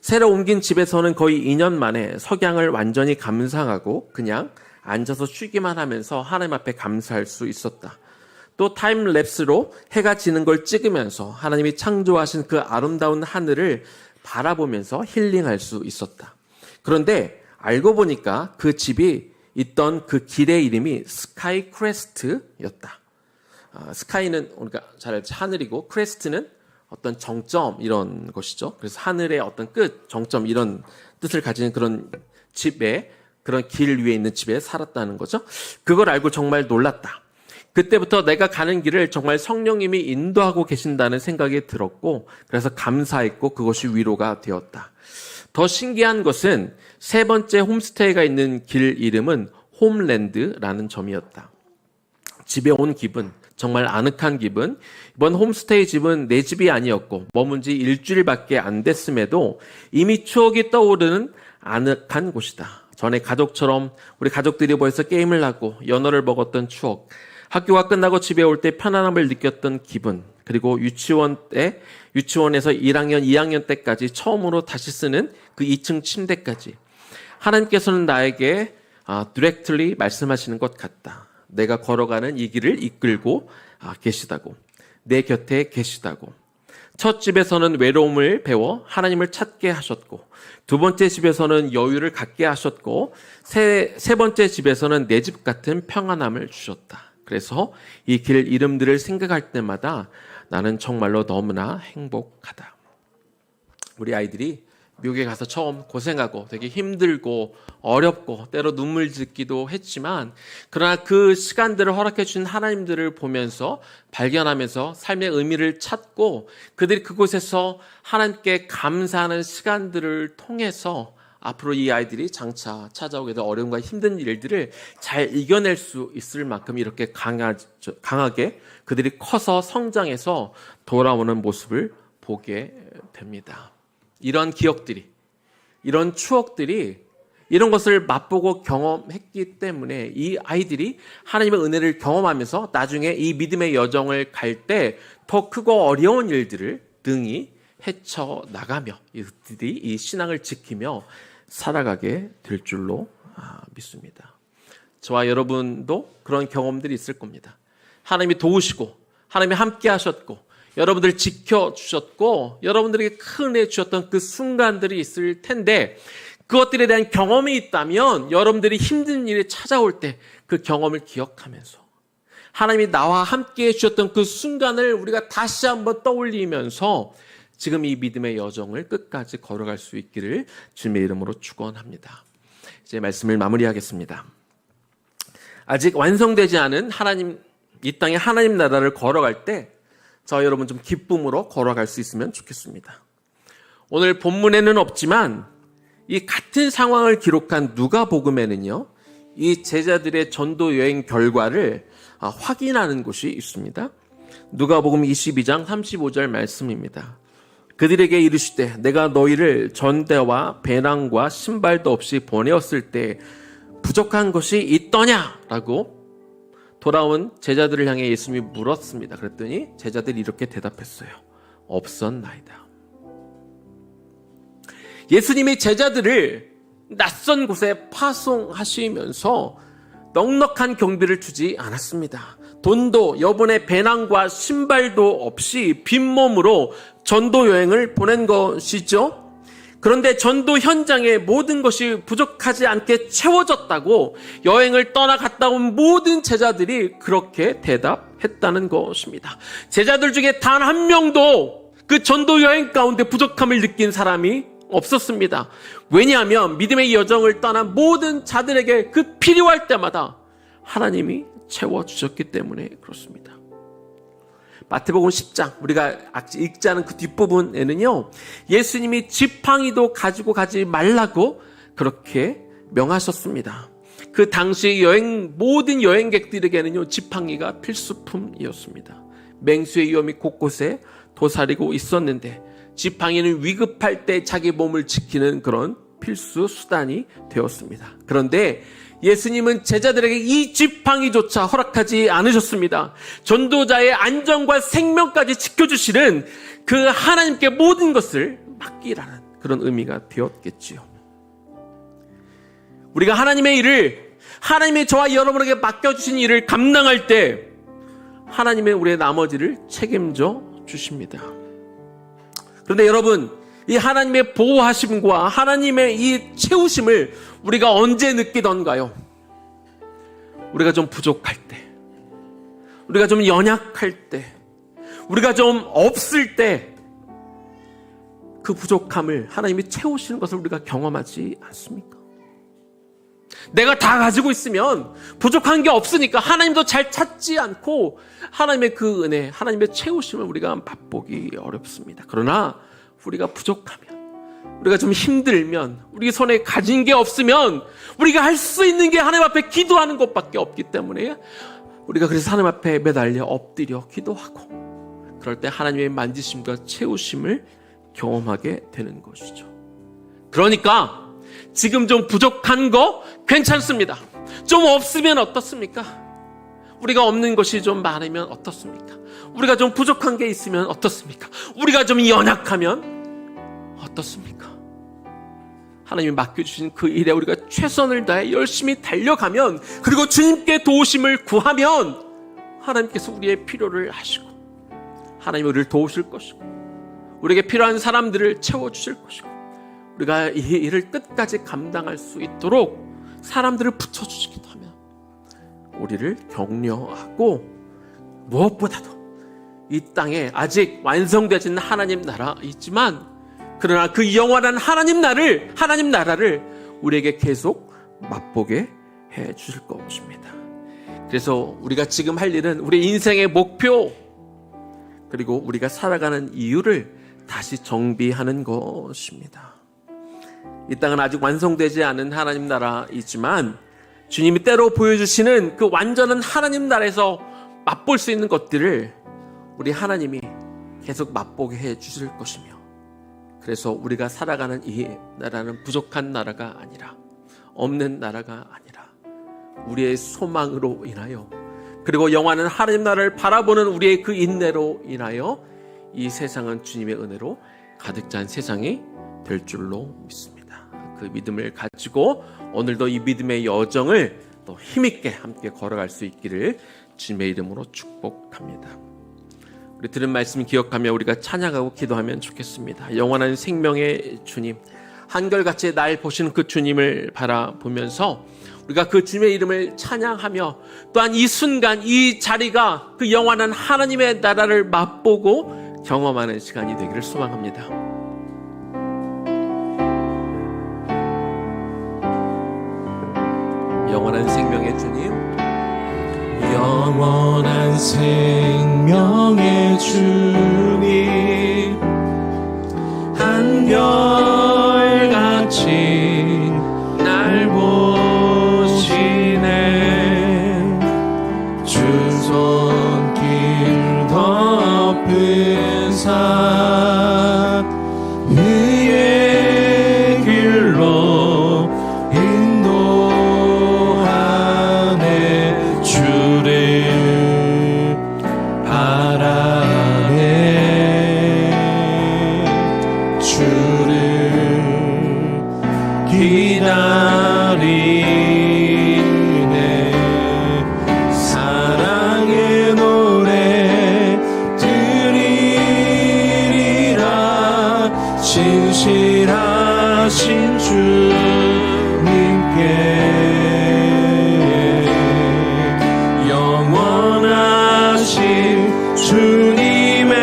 새로 옮긴 집에서는 거의 2년 만에 석양을 완전히 감상하고 그냥 앉아서 쉬기만 하면서 하나님 앞에 감사할 수 있었다. 또 타임랩스로 해가 지는 걸 찍으면서 하나님이 창조하신 그 아름다운 하늘을 바라보면서 힐링할 수 있었다. 그런데 알고 보니까 그 집이 있던 그 길의 이름이 스카이 크레스트였다. 스카이는 우리가 잘 알지 하늘이고 크레스트는 어떤 정점 이런 것이죠. 그래서 하늘의 어떤 끝, 정점 이런 뜻을 가진 그런 집에 그런 길 위에 있는 집에 살았다는 거죠. 그걸 알고 정말 놀랐다. 그때부터 내가 가는 길을 정말 성령님이 인도하고 계신다는 생각이 들었고 그래서 감사했고 그것이 위로가 되었다. 더 신기한 것은 3번째 홈스테이가 있는 길 이름은 홈랜드라는 점이었다. 집에 온 기분, 정말 아늑한 기분. 이번 홈스테이 집은 내 집이 아니었고 머문 지 일주일밖에 안 됐음에도 이미 추억이 떠오르는 아늑한 곳이다. 전에 가족처럼 우리 가족들이 모여서 게임을 하고 연어를 먹었던 추억, 학교가 끝나고 집에 올 때 편안함을 느꼈던 기분, 그리고 유치원에서 1학년, 2학년 때까지 처음으로 다시 쓰는 그 2층 침대까지 하나님께서는 나에게 directly 말씀하시는 것 같다. 내가 걸어가는 이 길을 이끌고 계시다고, 내 곁에 계시다고. 첫 집에서는 외로움을 배워 하나님을 찾게 하셨고, 두 번째 집에서는 여유를 갖게 하셨고, 세 번째 집에서는 내 집 같은 평안함을 주셨다. 그래서 이 길 이름들을 생각할 때마다 나는 정말로 너무나 행복하다. 우리 아이들이 미국에 가서 처음 고생하고 되게 힘들고 어렵고 때로 눈물 짓기도 했지만, 그러나 그 시간들을 허락해 주신 하나님들을 보면서 발견하면서 삶의 의미를 찾고, 그들이 그곳에서 하나님께 감사하는 시간들을 통해서 앞으로 이 아이들이 장차 찾아오게 될 어려움과 힘든 일들을 잘 이겨낼 수 있을 만큼 이렇게 강하게 그들이 커서 성장해서 돌아오는 모습을 보게 됩니다. 이런 기억들이, 이런 추억들이, 이런 것을 맛보고 경험했기 때문에 이 아이들이 하나님의 은혜를 경험하면서 나중에 이 믿음의 여정을 갈 때 더 크고 어려운 일들을 능히 헤쳐나가며 이들이 이 신앙을 지키며 살아가게 될 줄로 믿습니다. 저와 여러분도 그런 경험들이 있을 겁니다. 하나님이 도우시고 하나님이 함께 하셨고 여러분들을 지켜주셨고 여러분들에게 큰 은혜 주셨던 그 순간들이 있을 텐데, 그것들에 대한 경험이 있다면 여러분들이 힘든 일이 찾아올 때 그 경험을 기억하면서 하나님이 나와 함께 해주셨던 그 순간을 우리가 다시 한번 떠올리면서 지금 이 믿음의 여정을 끝까지 걸어갈 수 있기를 주님의 이름으로 축원합니다. 이제 말씀을 마무리하겠습니다. 아직 완성되지 않은 이 땅의 하나님 나라를 걸어갈 때 저 여러분 좀 기쁨으로 걸어갈 수 있으면 좋겠습니다. 오늘 본문에는 없지만 이 같은 상황을 기록한 누가복음에는요, 이 제자들의 전도 여행 결과를 확인하는 곳이 있습니다. 누가복음 22장 35절 말씀입니다. 그들에게 이르시되 내가 너희를 전대와 배낭과 신발도 없이 보내었을 때 부족한 것이 있더냐? 라고 돌아온 제자들을 향해 예수님이 물었습니다. 그랬더니 제자들이 이렇게 대답했어요. 없었나이다. 예수님이 제자들을 낯선 곳에 파송하시면서 넉넉한 경비를 주지 않았습니다. 돈도 여분의 배낭과 신발도 없이 빈몸으로 전도 여행을 보낸 것이죠. 그런데 전도 현장에 모든 것이 부족하지 않게 채워졌다고 여행을 떠나갔다 온 모든 제자들이 그렇게 대답했다는 것입니다. 제자들 중에 단 한 명도 그 전도 여행 가운데 부족함을 느낀 사람이 없었습니다. 왜냐하면 믿음의 여정을 떠난 모든 자들에게 그 필요할 때마다 하나님이 채워주셨기 때문에 그렇습니다. 마태복음 10장 우리가 읽지 않은 그 뒷부분에는요, 예수님이 지팡이도 가지고 가지 말라고 그렇게 명하셨습니다. 그 당시 모든 여행객들에게는요, 지팡이가 필수품이었습니다. 맹수의 위험이 곳곳에 도사리고 있었는데 지팡이는 위급할 때 자기 몸을 지키는 그런 필수 수단이 되었습니다. 그런데 예수님은 제자들에게 이 지팡이조차 허락하지 않으셨습니다. 전도자의 안전과 생명까지 지켜주시는 그 하나님께 모든 것을 맡기라는 그런 의미가 되었겠지요. 우리가 하나님의 일을, 하나님이 저와 여러분에게 맡겨주신 일을 감당할 때 하나님의 우리의 나머지를 책임져 주십니다. 그런데 여러분, 이 하나님의 보호하심과 하나님의 이 채우심을 우리가 언제 느끼던가요? 우리가 좀 부족할 때, 우리가 좀 연약할 때, 우리가 좀 없을 때 그 부족함을 하나님이 채우시는 것을 우리가 경험하지 않습니까? 내가 다 가지고 있으면 부족한 게 없으니까 하나님도 잘 찾지 않고 하나님의 그 은혜, 하나님의 채우심을 우리가 맛보기 어렵습니다. 그러나 우리가 부족하면, 우리가 좀 힘들면, 우리 손에 가진 게 없으면 우리가 할 수 있는 게 하나님 앞에 기도하는 것밖에 없기 때문에 우리가 그래서 하나님 앞에 매달려 엎드려 기도하고, 그럴 때 하나님의 만지심과 채우심을 경험하게 되는 것이죠. 그러니까 지금 좀 부족한 거 괜찮습니다. 좀 없으면 어떻습니까? 우리가 없는 것이 좀 많으면 어떻습니까? 우리가 좀 부족한 게 있으면 어떻습니까? 우리가 좀 연약하면 어떻습니까? 하나님이 맡겨주신 그 일에 우리가 최선을 다해 열심히 달려가면, 그리고 주님께 도우심을 구하면 하나님께서 우리의 필요를 아시고 하나님이 우리를 도우실 것이고 우리에게 필요한 사람들을 채워주실 것이고 우리가 이 일을 끝까지 감당할 수 있도록 사람들을 붙여주시기도 하며 우리를 격려하고 무엇보다도 이 땅에 아직 완성되지는 하나님 나라 있지만 그러나 그 영원한 하나님 나라를 우리에게 계속 맛보게 해 주실 것입니다. 그래서 우리가 지금 할 일은 우리 인생의 목표 그리고 우리가 살아가는 이유를 다시 정비하는 것입니다. 이 땅은 아직 완성되지 않은 하나님 나라이지만 주님이 때로 보여주시는 그 완전한 하나님 나라에서 맛볼 수 있는 것들을 우리 하나님이 계속 맛보게 해 주실 것이며 그래서 우리가 살아가는 이 나라는 부족한 나라가 아니라 없는 나라가 아니라 우리의 소망으로 인하여 그리고 영원한 하나님 나라를 바라보는 우리의 그 인내로 인하여 이 세상은 주님의 은혜로 가득 찬 세상이 될 줄로 믿습니다. 그 믿음을 가지고 오늘도 이 믿음의 여정을 또 힘있게 함께 걸어갈 수 있기를 주님의 이름으로 축복합니다. 우리 들은 말씀 기억하며 우리가 찬양하고 기도하면 좋겠습니다. 영원한 생명의 주님, 한결같이 날 보시는 그 주님을 바라보면서 우리가 그 주님의 이름을 찬양하며 또한 이 순간 이 자리가 그 영원한 하나님의 나라를 맛보고 경험하는 시간이 되기를 소망합니다. 영원한 생명의 주님, 영원한 생명의 주님 한결같이 날 보시네 주 손길 덮은 산 위의 길로 인도하네 주를 바라네 주를 기다리네 사랑의 노래 드리리라 진실하신 주님께 영원하신 주님의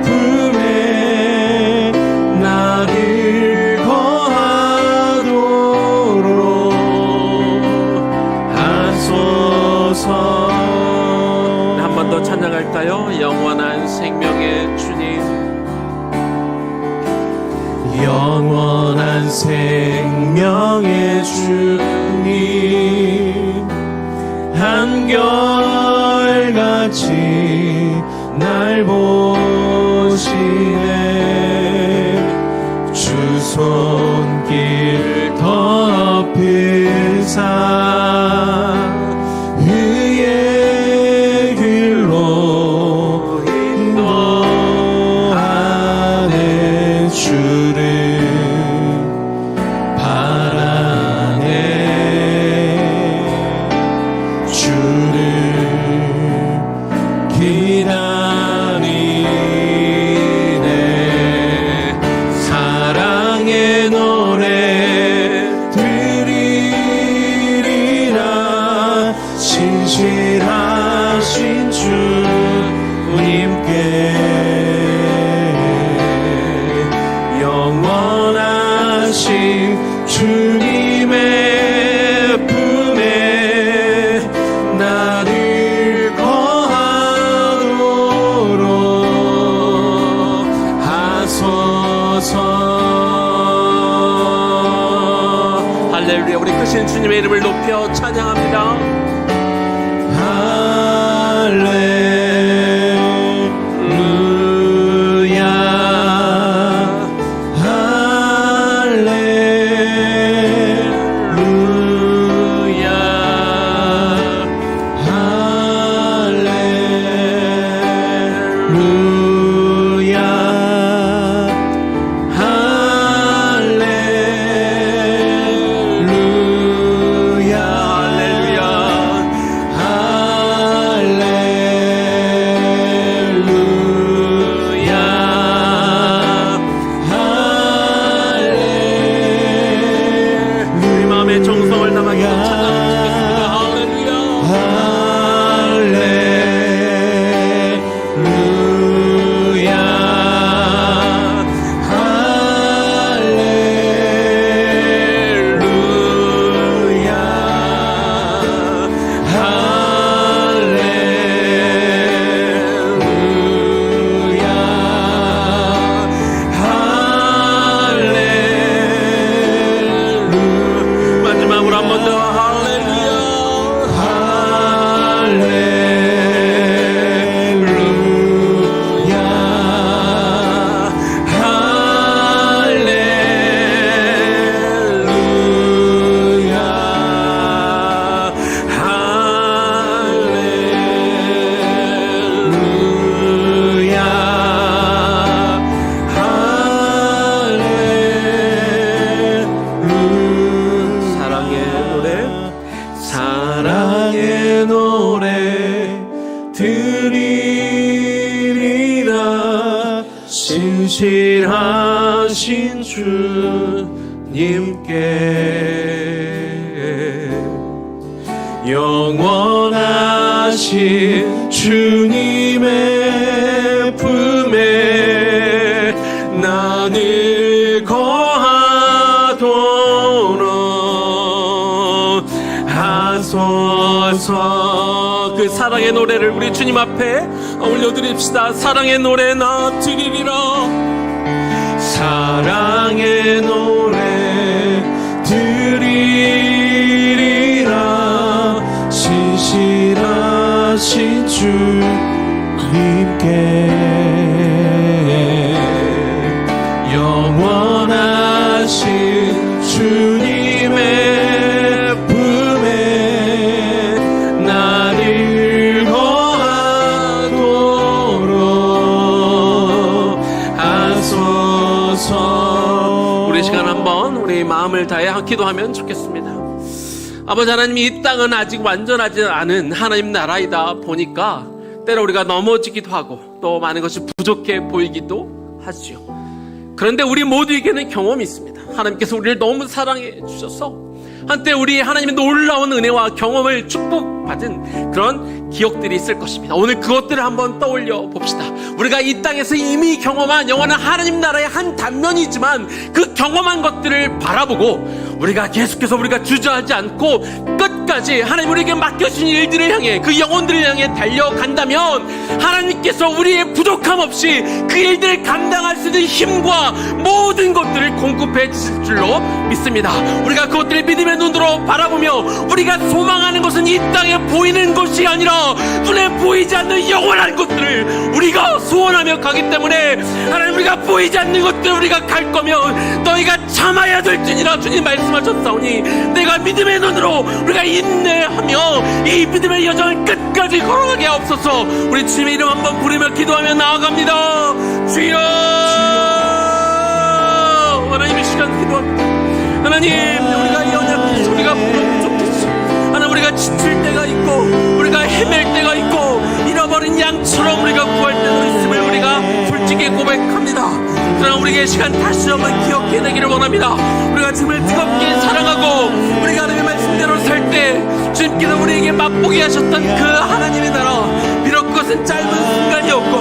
품에 나를 거하도록 하소서. 한 번 더 찬양할까요? 영원한 생명의 주님, 영원한 생명의 주님 한결같이 날 보시네 주 손길 덮은 산 위의 길로 인도하네 주를 바라네 주를 기다리네 사랑의 노래 드리리라 진실하신 주님께 영원하신 주님의 품에 나를 거하도록 하소서. 할렐루야. 우리 크신 주님의 이름을 높여 찬양합니다. 할렐루야 할렐루야 신실하신 주님께 영원하신 주님의 품에 나를 거하도록 하소서. 그 사랑의 노래를 우리 주님 앞에 올려드립시다. 사랑의 노래 나 드리리라. 사랑의 노래 드리리라. 신실하신 주님께 영원하신 주님의 품에 나를 거하도록 하소서. 우리 시간 한번 우리 마음을 다해 기도하면 좋겠습니다. 아버지 하나님, 이 땅은 아직 완전하지 않은 하나님 나라이다 보니까 때로 우리가 넘어지기도 하고 또 많은 것이 부족해 보이기도 하지요. 그런데 우리 모두에게는 경험이 있습니다. 하나님께서 우리를 너무 사랑해 주셔서 한때 우리 하나님의 놀라운 은혜와 경험을 축복받은 그런 기억들이 있을 것입니다. 오늘 그것들을 한번 떠올려 봅시다. 우리가 이 땅에서 이미 경험한 영원한 하나님 나라의 한 단면이지만 그 경험한 것들을 바라보고 우리가 계속해서 우리가 주저하지 않고 끝까지 하나님 우리에게 맡겨주신 일들을 향해, 그 영혼들을 향해 달려간다면 하나님께서 우리의 부족함 없이 그 일들을 감당할 수 있는 힘과 모든 것들을 공급해 주실 줄로 믿습니다. 우리가 그것들을 믿음의 눈으로 바라보며 우리가 소망하는 것은 이 땅에 보이는 것이 아니라 눈에 보이지 않는 영원한 것들을 우리가 소원하며 가기 때문에 하나님, 우리가 보이지 않는 것들을 우리가 갈 거면 너희가 참아야 될지니라 주님 말씀하셨사오니 내가 믿음의 눈으로 우리가 인내하며 이 믿음의 여정을 끝까지 걸어가게 하옵소서. 우리 주님의 이름 한번 부르며 기도하며 나아갑니다. 주여, 하나님 이 시간 기도합니다. 하나님, 우리가 연약해 소리가 부족했어. 하나님, 우리가 지칠 때가 있고 우리가 헤맬 때가 있고 잃어버린 양처럼 우리가 구할 때도 있음을 우리가 솔직히 고백합니다. 그러나 우리에게 시간 다시 한번 기억해내기를 원합니다. 우리가 주님을 뜨겁게 사랑하고 우리가 하나님의 말씀대로 살 때 주님께서 우리에게 맛보게 하셨던 그 하나님의 나라, 비록 그것은 짧은 순간이었고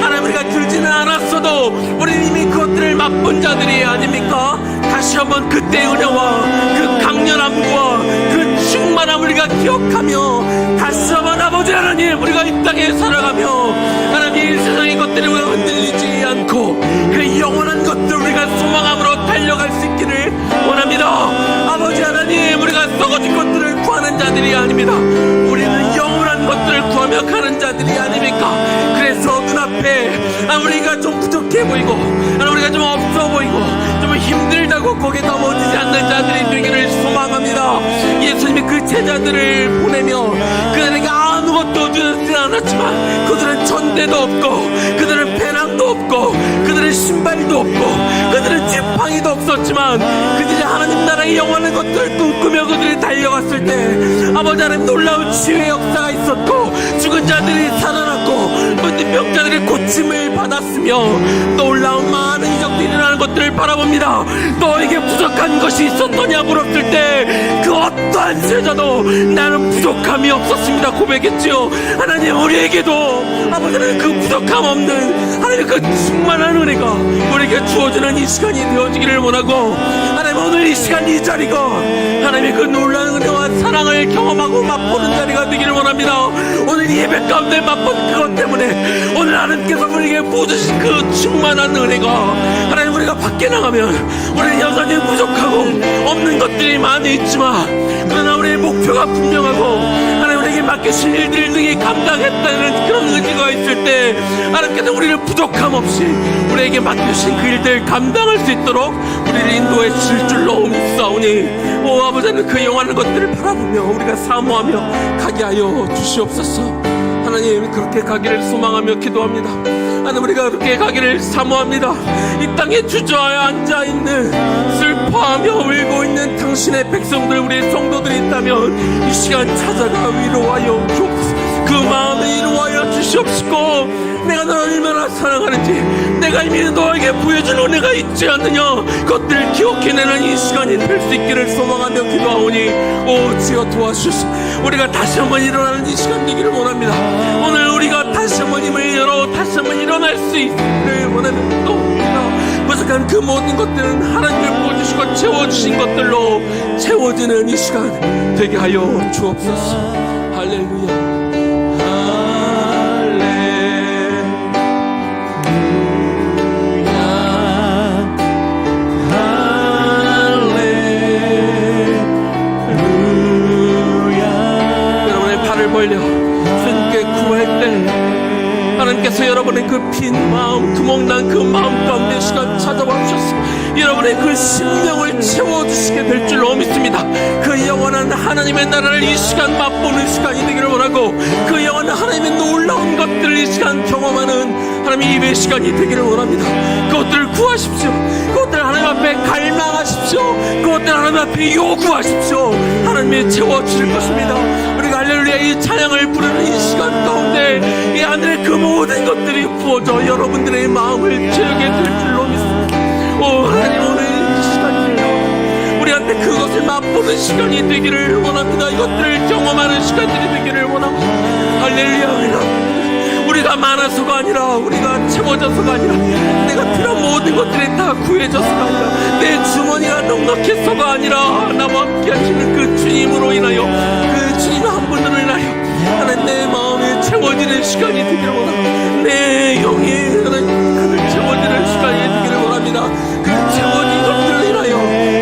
하나님 우리가 들지는 않았어도 우리는 이미 그것들을 맛본 자들이 아닙니까? 다시 한번 그때의 은혜와 그 강렬함과 그 충만함을 우리가 기억하며 다시 한번 아버지 하나님, 우리가 이 땅에 살아가며 하나님 이 세상의 것들을 우리가 흔들리지 않고 그 영원한 것들 우리가 소망함으로 달려갈 수 있기를 원합니다. 아버지 하나님, 우리가 썩어진 것들을 구하는 자들이 아닙니다. 우리는 영원한 것들을 구하며 가는 자들이 아닙니까? 그래서 눈앞에 우리가 좀 부족해 보이고 우리가 좀 없어 보이고 좀 힘들다고 거기에 넘어지지 않는 자들이 되기를 소망합니다. 예수님이 그 제자들을 보내며 그들에게 아무것도 주지 않았지만 그들은 전대도 없고 그들은 배낭도 없고 그들은 신발도 없고 그들은 지팡이도 없었지만 그들이 하나님 나라의 영원한 것들을 꿈꾸며 그들이 달려갔을 때 아버지 하나님 놀라운 치유의 역사가 있었고 죽은 자들이 살아났고 모든 병자들이 고침을 받았으며 놀라운 많은 이적들이 일어나는 것들을 바라봅니다. 너에게 부족한 것이 있었더냐 물었을 때 그 어떠한 제자도 나는 부족함이 없었습니다 고백했지요. 하나님, 우리에게도 아버지는 그 부족함 없는 하나님 그 충만한 은혜가 우리에게 주어지는 이 시간이 되어지기를 원하고 하나님, 오늘 이 시간 이 자리가 하나님의 그 놀라운 은혜와 사랑을 경험하고 맛보는 자리가 되기를 원합니다. 오늘 예배 가운데 맛본 그것 때문에 오늘 하나님께서 우리에게 부어주신 그 충만한 은혜가 하나님, 우리가 밖에 나가면 우리는 여전히 부족하고 없는 것들이 많이 있지만 그러나 우리의 목표가 분명하고 하나님 우리에게 맡기신 일들을 능히 감당했다는 그런 의지가 있을 때 하나님께서 우리를 부족함 없이 우리에게 맡기신 그 일들 감당할 수 있도록 우리를 인도해 주실 줄로 믿사오니 오 아버지, 그 영원한 것들을 바라보며 우리가 사모하며 가게 하여 주시옵소서. 하나님, 그렇게 가기를 소망하며 기도합니다. 하나님, 우리가 그렇게 가기를 사모합니다. 이 땅에 주저하여 앉아있는 슬퍼하며 울고 있는 당신의 백성들, 우리 성도들이 있다면 이 시간 찾아가 위로하여 주옵소서. 그 마음을 이루어하여 주시옵시고, 내가 너를 얼마나 사랑하는지 내가 이미 너에게 보여준 은혜가 있지 않느냐, 그것들을 기억해내는 이 시간이 될 수 있기를 소망하며 기도하오니, 오 주여 도와주소서. 우리가 다시 한번 일어나는 이 시간 되기를 원합니다. 오늘 우리가 다시 한번 힘을 열어 다시 한번 일어날 수 있기를 원하는 또 부족한 그 모든 것들은 하나님을 부어주시고 채워주신 것들로 채워지는 이 시간 되게 하여 주옵소서. 할렐루야. 벌려 주님께 구할 때 하나님께서 여러분의 그 빈 마음, 구멍난 그 마음 가운데 시간 찾아와 주셔서 여러분의 그 심령을 채워주시게 될 줄로 믿습니다. 그 영원한 하나님의 나라를 이 시간 맛보는 시간이 되기를 원하고, 그 영원한 하나님의 놀라운 것들을 이 시간 경험하는 하나님의 예배 시간이 되기를 원합니다. 그것들을 구하십시오. 그것들을 하나님 앞에 갈망하십시오. 그것들을 하나님 앞에 요구하십시오. 하나님이 채워주실 것입니다. 우리가 할렐루야 이 찬양을 부르는 이 시간 가운데 이 하늘의 그 모든 것들이 부어져 여러분들의 마음을 채우게 될 줄로 믿습니다. 오 하나님, 오늘 이 시간이 우리한테 그것을 맛보는 시간이 되기를 원합니다. 이것들을 경험하는 시간들이 되기를 원합니다. 할렐루야. 우리가 많아서가 아니라, 우리가 채워져서가 아니라, 내가 필요한 모든 것들이 다 구해져서가 아니라, 내 주머니가 넉넉해서가 아니라, 나와 함께 하시는 그 주님으로 인하여, 그 주님 한 분으로 인하여 하나님 내 마음이 채워지는 시간이 되기를 원합니다. 내 영이 하나님 그들 채워지는 시간이 되기를 원합니다. 그 채워진 것들로 인하여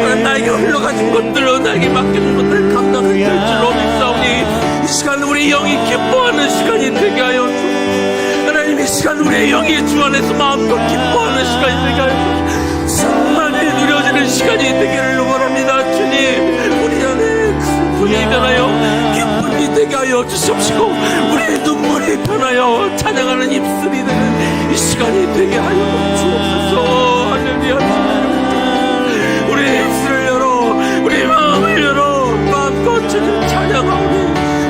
하나님 나에게 흘러가진 것들로 나에게 맡겨진 것들을 감당할 줄로 믿사오니, 이 시간 우리 영이 기뻐하는 시간이 되게 하여 주옵소서. 하나님 이 시간 우리의 영이 주 안에서 마음껏 기뻐하는 시간이 되게 하여 주옵소서. 충만히 누려지는 시간이 되기를 원합니다. 주님, 우리 안에 슬픔이 변하여 기쁨이 되게 하여 주시옵시고, 우리의 눈물이 변하여 찬양하는 입술이 되는 이 시간이 되게 하여 주옵소서. 할렐루야. 우리의 입술을 열어, 우리의 마음을 열어 마음껏 주님 찬양하오니,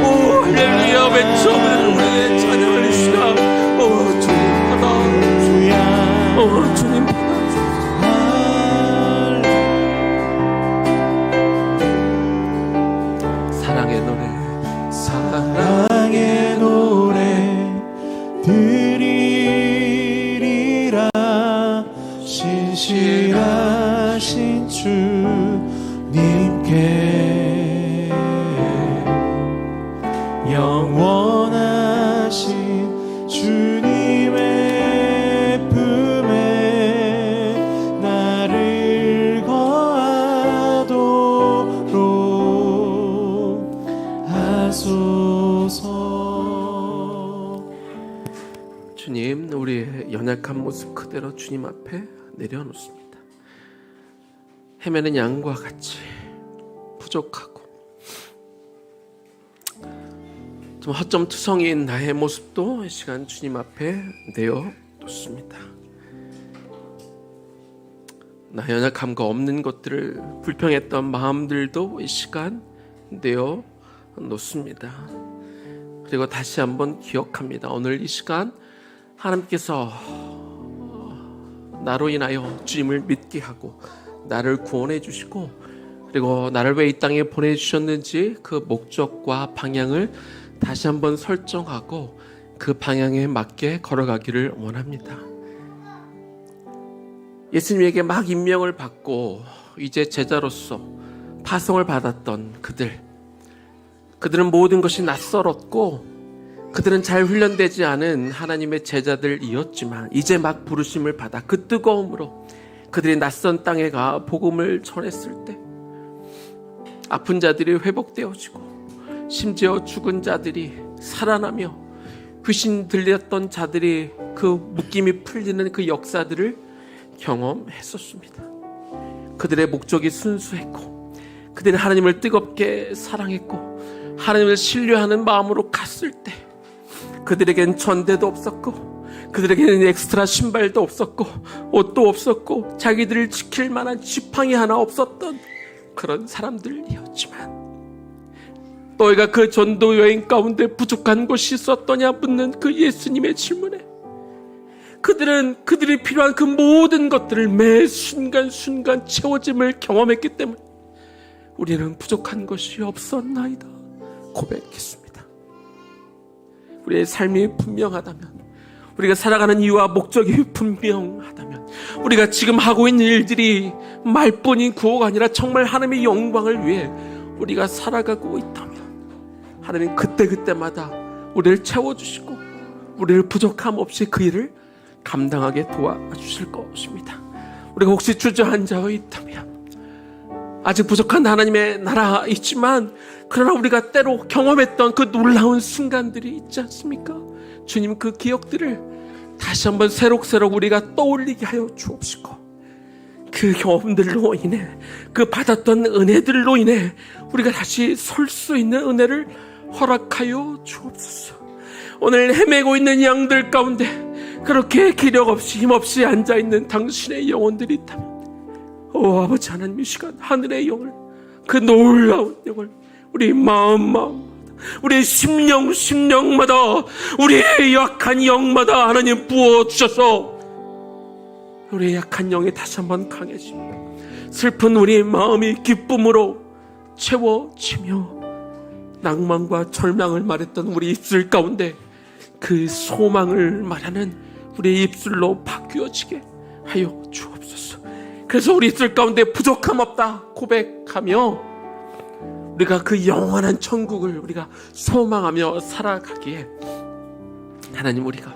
오 할렐루야 외쳐오는 우리의 찬양을 시간, 오 주님 받아, 오 주님 받아. 사랑의 노래, 사랑의 노래 드리리라. 신실하신 주님께 영원하신 주님의 품에 나를 거하도록 하소서. 주님, 우리의 연약한 모습 그대로 주님 앞에 내려놓습니다. 헤매는 양과 같이 부족하고 좀 허점투성이인 나의 모습도 이 시간 주님 앞에 내어놓습니다. 나 연약함과 없는 것들을 불평했던 마음들도 이 시간 내어놓습니다. 그리고 다시 한번 기억합니다. 오늘 이 시간 하나님께서 나로 인하여 주님을 믿게 하고 나를 구원해 주시고, 그리고 나를 왜 이 땅에 보내주셨는지 그 목적과 방향을 다시 한번 설정하고 그 방향에 맞게 걸어가기를 원합니다. 예수님에게 막 임명을 받고 이제 제자로서 파송을 받았던 그들은 모든 것이 낯설었고, 그들은 잘 훈련되지 않은 하나님의 제자들이었지만 이제 막 부르심을 받아 그 뜨거움으로 그들이 낯선 땅에 가 복음을 전했을 때 아픈 자들이 회복되어지고, 심지어 죽은 자들이 살아나며 귀신 들렸던 자들이 그 묶임이 풀리는 그 역사들을 경험했었습니다. 그들의 목적이 순수했고, 그들은 하나님을 뜨겁게 사랑했고, 하나님을 신뢰하는 마음으로 갔을 때 그들에겐 전대도 없었고, 그들에게는 엑스트라 신발도 없었고, 옷도 없었고, 자기들을 지킬 만한 지팡이 하나 없었던 그런 사람들이었지만, 너희가 그 전도 여행 가운데 부족한 것이 있었더냐 묻는 그 예수님의 질문에 그들은 그들이 필요한 그 모든 것들을 매 순간순간 채워짐을 경험했기 때문에 우리는 부족한 것이 없었나이다 고백했습니다. 우리의 삶이 분명하다면, 우리가 살아가는 이유와 목적이 분명하다면, 우리가 지금 하고 있는 일들이 말뿐인 구호가 아니라 정말 하나님의 영광을 위해 우리가 살아가고 있다면 하나님 그때그때마다 우리를 채워주시고 우리를 부족함 없이 그 일을 감당하게 도와주실 것입니다. 우리가 혹시 주저앉아 있다면, 아직 부족한 하나님의 나라 있지만 그러나 우리가 때로 경험했던 그 놀라운 순간들이 있지 않습니까? 주님 그 기억들을 다시 한번 새록새록 우리가 떠올리게 하여 주옵시고, 그 경험들로 인해, 그 받았던 은혜들로 인해 우리가 다시 설 수 있는 은혜를 허락하여 주옵소서. 오늘 헤매고 있는 양들 가운데 그렇게 기력 없이 힘없이 앉아있는 당신의 영혼들이 있다면, 오 아버지 하나님, 이 시간 하늘의 영을, 그 놀라운 영을 우리 마음마다, 우리의 심령마다, 우리의 약한 영마다 하나님 부어주셔서 우리의 약한 영이 다시 한번 강해지며 슬픈 우리의 마음이 기쁨으로 채워지며 낭만과 절망을 말했던 우리 입술 가운데 그 소망을 말하는 우리의 입술로 바뀌어지게 하여 주옵소서. 그래서 우리 입술 가운데 부족함 없다 고백하며 우리가 그 영원한 천국을 우리가 소망하며 살아가기에 하나님, 우리가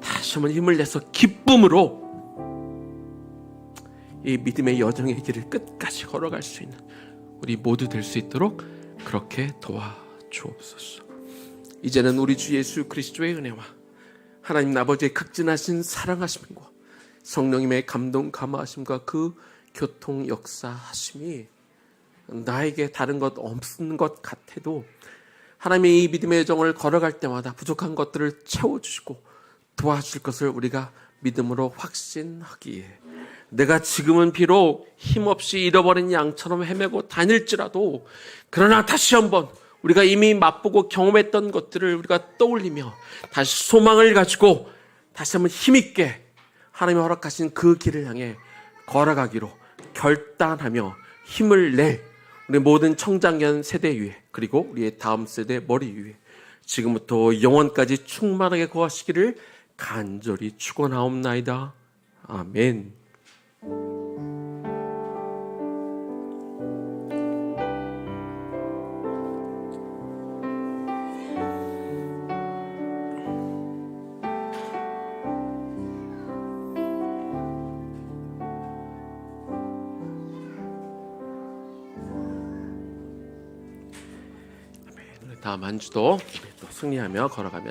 다시 한번 힘을 내서 기쁨으로 이 믿음의 여정의 길을 끝까지 걸어갈 수 있는 우리 모두 될 수 있도록 그렇게 도와주옵소서. 이제는 우리 주 예수 그리스도의 은혜와 하나님 아버지의 극진하신 사랑하심과 성령님의 감동 감화하심과 그 교통 역사하심이 나에게 다른 것 없는 것 같아도 하나님의 이 믿음의 여정을 걸어갈 때마다 부족한 것들을 채워주시고 도와줄 것을 우리가 믿음으로 확신하기에, 내가 지금은 비록 힘없이 잃어버린 양처럼 헤매고 다닐지라도 그러나 다시 한번 우리가 이미 맛보고 경험했던 것들을 우리가 떠올리며 다시 소망을 가지고 다시 한번 힘있게 하나님이 허락하신 그 길을 향해 걸어가기로 결단하며 힘을 낼 우리 모든 청장년 세대 위에, 그리고 우리의 다음 세대 머리 위에 지금부터 영원까지 충만하게 거하시기를 간절히 축원하옵나이다. 아멘. 다음 한 주도 또 승리하며 걸어가며